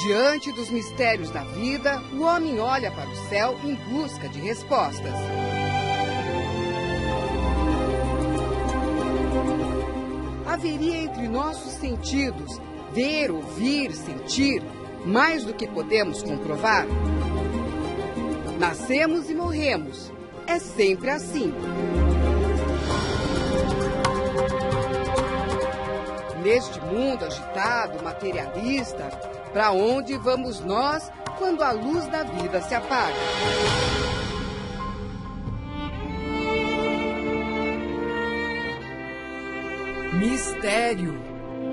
Diante dos mistérios da vida, o homem olha para o céu em busca de respostas. Haveria entre nossos sentidos, ver, ouvir, sentir, mais do que podemos comprovar? Nascemos e morremos. É sempre assim. Neste mundo agitado, materialista, para onde vamos nós quando a luz da vida se apaga? Mistério.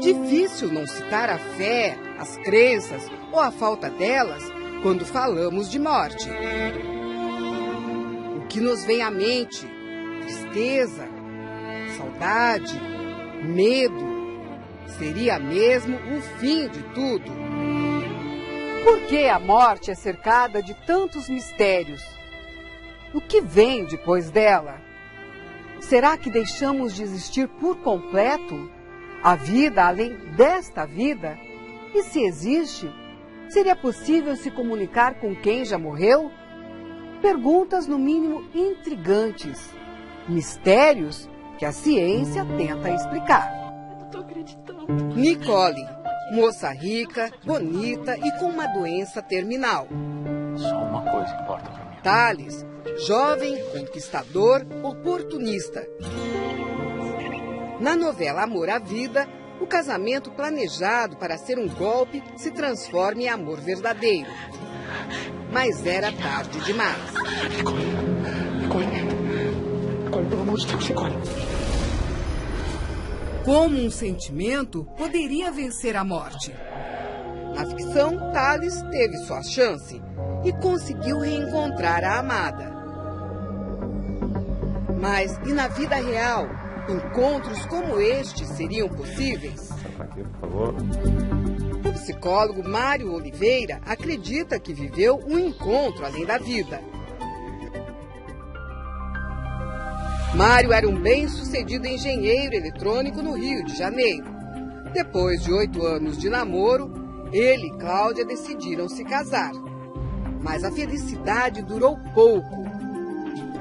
Difícil não citar a fé, as crenças ou a falta delas quando falamos de morte. O que nos vem à mente? Tristeza, saudade, medo. Seria mesmo o fim de tudo? Por que a morte é cercada de tantos mistérios? O que vem depois dela? Será que deixamos de existir por completo? A vida além desta vida? E se existe, seria possível se comunicar com quem já morreu? Perguntas no mínimo intrigantes. Mistérios que a ciência tenta explicar. Eu não tô acreditando. Nicole, moça rica, bonita e com uma doença terminal. Só uma coisa importa pra mim. Thales, jovem, conquistador, oportunista. Na novela Amor à Vida, o casamento planejado para ser um golpe se transforma em amor verdadeiro. Mas era tarde demais. Nicole, pelo amor de Deus, Nicole. Como um sentimento poderia vencer a morte? Na ficção, Thales teve sua chance e conseguiu reencontrar a amada. Mas e na vida real? Encontros como este seriam possíveis? Aqui, por favor. O psicólogo Mário Oliveira acredita que viveu um encontro além da vida. Mário era um bem-sucedido engenheiro eletrônico no Rio de Janeiro. Depois de 8 anos de namoro, ele e Cláudia decidiram se casar. Mas a felicidade durou pouco.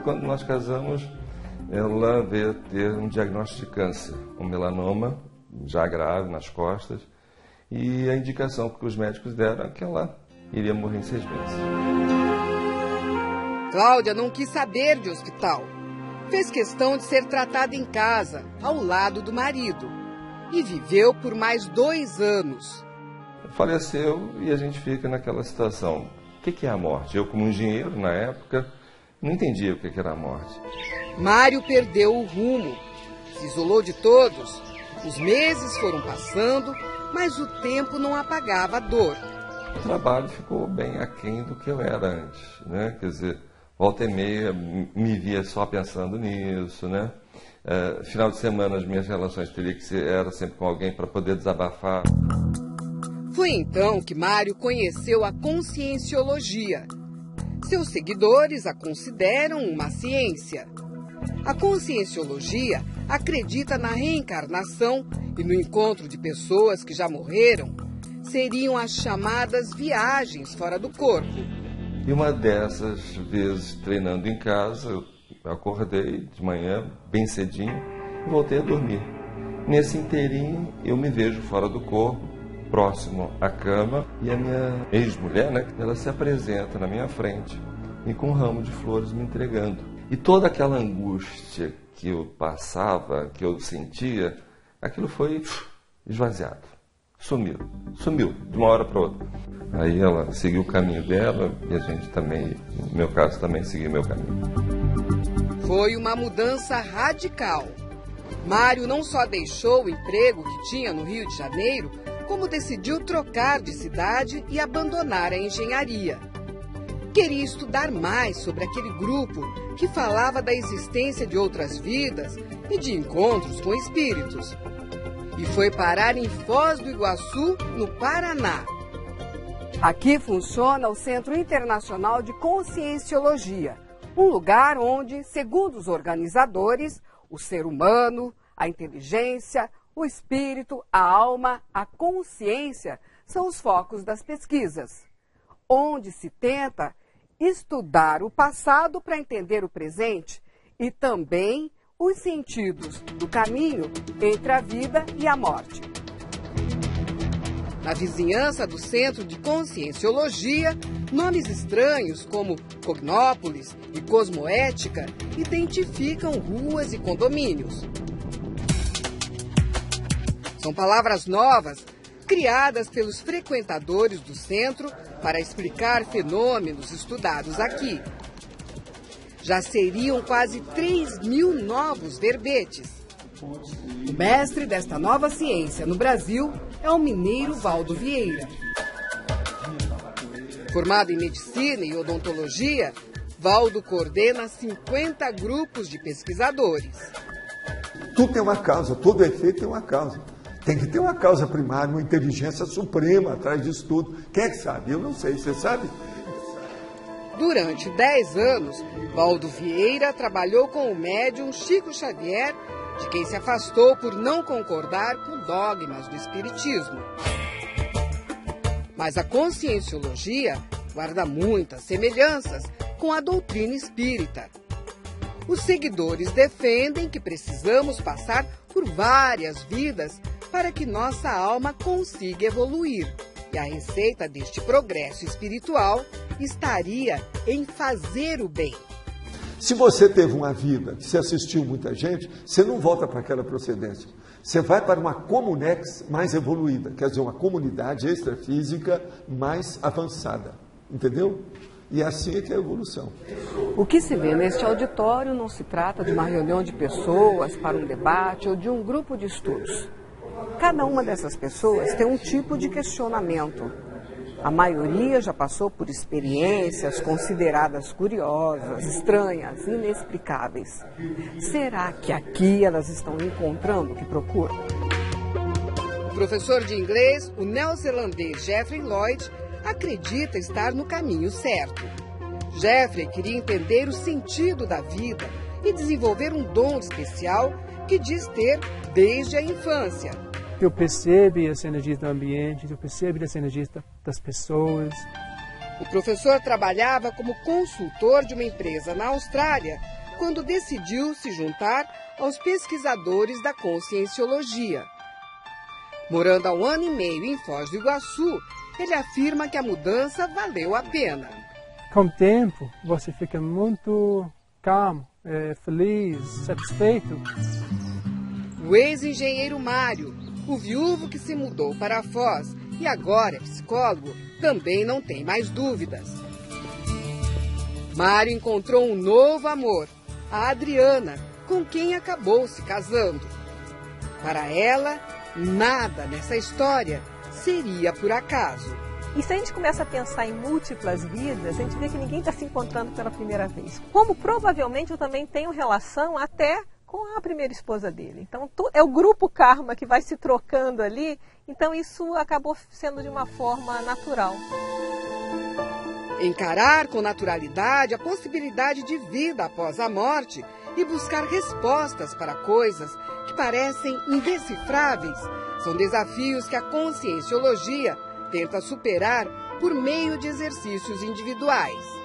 Quando nós casamos, ela veio ter um diagnóstico de câncer, um melanoma, já grave nas costas, e a indicação que os médicos deram é que ela iria morrer em 6 meses. Cláudia não quis saber de hospital. Fez questão de ser tratada em casa, ao lado do marido. E viveu por mais 2 anos. Faleceu e a gente fica naquela situação. O que é a morte? Eu, como engenheiro, na época, não entendia o que era a morte. Mário perdeu o rumo. Se isolou de todos. Os meses foram passando, mas o tempo não apagava a dor. O trabalho ficou bem aquém do que eu era antes, né? Quer dizer, volta e meia me via só pensando nisso, né? Final de semana as minhas relações era sempre com alguém para poder desabafar. Foi então que Mário conheceu a conscienciologia. Seus seguidores a consideram uma ciência. A conscienciologia acredita na reencarnação e no encontro de pessoas que já morreram. Seriam as chamadas viagens fora do corpo. E uma dessas vezes, treinando em casa, eu acordei de manhã, bem cedinho, e voltei a dormir. Nesse inteirinho, eu me vejo fora do corpo, próximo à cama, e a minha ex-mulher, né, ela se apresenta na minha frente e com um ramo de flores me entregando. E toda aquela angústia que eu passava, que eu sentia, aquilo foi esvaziado. Sumiu de uma hora para outra. Aí ela seguiu o caminho dela e a gente também, no meu caso, também seguiu o meu caminho. Foi uma mudança radical. Mário não só deixou o emprego que tinha no Rio de Janeiro, como decidiu trocar de cidade e abandonar a engenharia. Queria estudar mais sobre aquele grupo que falava da existência de outras vidas e de encontros com espíritos. E foi parar em Foz do Iguaçu, no Paraná. Aqui funciona o Centro Internacional de Conscienciologia, um lugar onde, segundo os organizadores, o ser humano, a inteligência, o espírito, a alma, a consciência são os focos das pesquisas, onde se tenta estudar o passado para entender o presente e também os sentidos do caminho entre a vida e a morte. Na vizinhança do Centro de Conscienciologia, nomes estranhos como Cognópolis e Cosmoética identificam ruas e condomínios. São palavras novas, criadas pelos frequentadores do centro para explicar fenômenos estudados aqui. Já seriam quase 3.000 novos verbetes. O mestre desta nova ciência no Brasil é o mineiro Valdo Vieira. Formado em medicina e odontologia, Valdo coordena 50 grupos de pesquisadores. Tudo tem uma causa, todo efeito tem uma causa. Tem que ter uma causa primária, uma inteligência suprema atrás disso tudo. Quem é que sabe? Eu não sei, você sabe? Durante 10 anos, Valdo Vieira trabalhou com o médium Chico Xavier, de quem se afastou por não concordar com dogmas do espiritismo. Mas a conscienciologia guarda muitas semelhanças com a doutrina espírita. Os seguidores defendem que precisamos passar por várias vidas para que nossa alma consiga evoluir. E a receita deste progresso espiritual estaria em fazer o bem. Se você teve uma vida que você assistiu muita gente, você não volta para aquela procedência. Você vai para uma comunex mais evoluída, quer dizer, uma comunidade extrafísica mais avançada. Entendeu? E assim é que é a evolução. O que se vê neste auditório não se trata de uma reunião de pessoas para um debate ou de um grupo de estudos. Cada uma dessas pessoas tem um tipo de questionamento. A maioria já passou por experiências consideradas curiosas, estranhas, inexplicáveis. Será que aqui elas estão encontrando o que procuram? O professor de inglês, o neozelandês Geoffrey Lloyd, acredita estar no caminho certo. Geoffrey queria entender o sentido da vida e desenvolver um dom especial que diz ter desde a infância. Eu percebo as energias do ambiente, eu percebo as energias das pessoas. O professor trabalhava como consultor de uma empresa na Austrália quando decidiu se juntar aos pesquisadores da conscienciologia. Morando há 1 ano e meio em Foz do Iguaçu, ele afirma que a mudança valeu a pena. Com o tempo, você fica muito calmo, feliz, satisfeito. O ex-engenheiro Mário, o viúvo que se mudou para Foz e agora é psicólogo, também não tem mais dúvidas. Mário encontrou um novo amor, a Adriana, com quem acabou se casando. Para ela, nada nessa história seria por acaso. E se a gente começa a pensar em múltiplas vidas, a gente vê que ninguém está se encontrando pela primeira vez. Como provavelmente eu também tenho relação até com a primeira esposa dele. Então é o grupo karma que vai se trocando ali, então isso acabou sendo de uma forma natural. Encarar com naturalidade a possibilidade de vida após a morte e buscar respostas para coisas que parecem indecifráveis são desafios que a conscienciologia tenta superar por meio de exercícios individuais.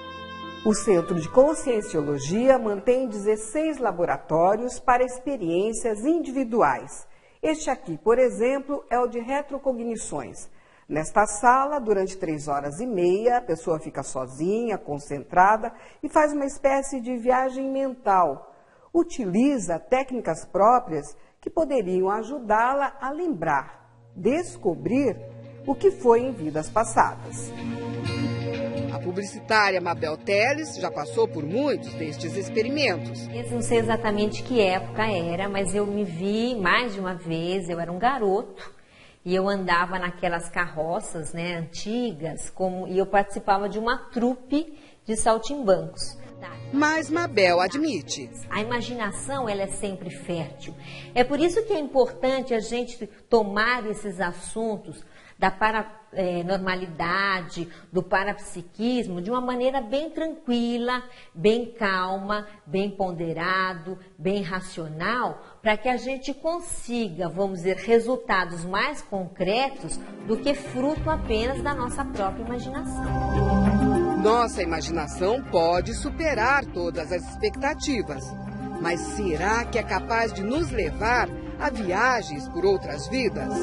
O Centro de Conscienciologia mantém 16 laboratórios para experiências individuais. Este aqui, por exemplo, é o de retrocognições. Nesta sala, durante 3 horas e meia, a pessoa fica sozinha, concentrada e faz uma espécie de viagem mental. Utiliza técnicas próprias que poderiam ajudá-la a lembrar, descobrir o que foi em vidas passadas. A publicitária Mabel Teles já passou por muitos destes experimentos. Eu não sei exatamente que época era, mas eu me vi mais de uma vez, eu era um garoto e eu andava naquelas carroças, né, antigas, e eu participava de uma trupe de saltimbancos. Mas Mabel admite. A imaginação, ela é sempre fértil. É por isso que é importante a gente tomar esses assuntos da paranormalidade, do parapsiquismo, de uma maneira bem tranquila, bem calma, bem ponderado, bem racional, para que a gente consiga, vamos dizer, resultados mais concretos do que fruto apenas da nossa própria imaginação. Nossa imaginação pode superar todas as expectativas, mas será que é capaz de nos levar a viagens por outras vidas?